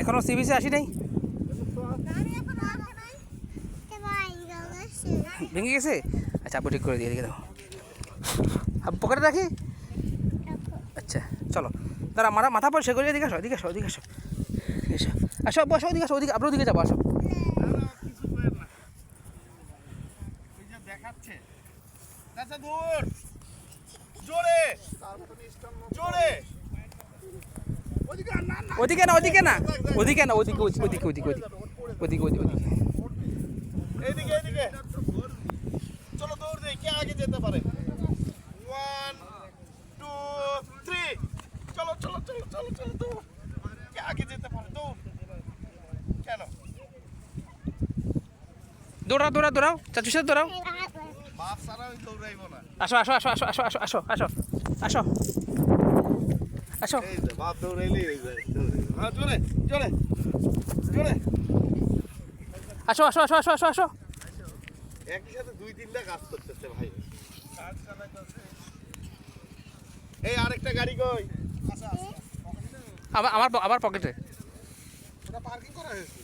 এখনো সি বিচে আসি নাই, ভেঙে গেছে। আচ্ছা আব্বু ঠিক করে দিয়ে দিকে দাও, আব্বু পকেটে রাখি। আচ্ছা চলো দাঁড়া, মাথা পর সে করে এদিকে আসো, এদিকে আসো, এদিকে আসো, এসো আসো আব্বু, আসো ওদিকে আসো, ওদিকে আপনার ওদিকে যাবো, আসো। দেখাচ্ছে আচ্ছা দূর জোরে জোরে ওদিকে না, ওদিকে না, ওদিকে না, ওদিকে ওদিকে ওদিকে ওদিকে ওদিকে ওদিকে। এইদিকে এইদিকে চলো দৌড় দেই, কে আগে যেতে পারে। 1 2 3 চলো চলো চলো চলো চলো দৌড়, কে আগে যেতে পারে দৌড়। কেন দৌড়াও দৌড়াও দৌড়াও, চাচুর সাথে দৌড়াও। বাপ সারা ওই দৌড়াইবো না। আসো আসো আসো আসো আসো আসো আসো আসো আসো। এই যে বাপ দৌড়াইলি এই যে হ্যাঁ জোরে জোরে জোরে আসো আসো আসো আসো আসো আসো। একই সাথে 2-3টা কাজ করতেছে ভাই। এই আরেকটা গাড়ি কই? আমার পকেটে। ওটা পার্কিং করা হয়েছে।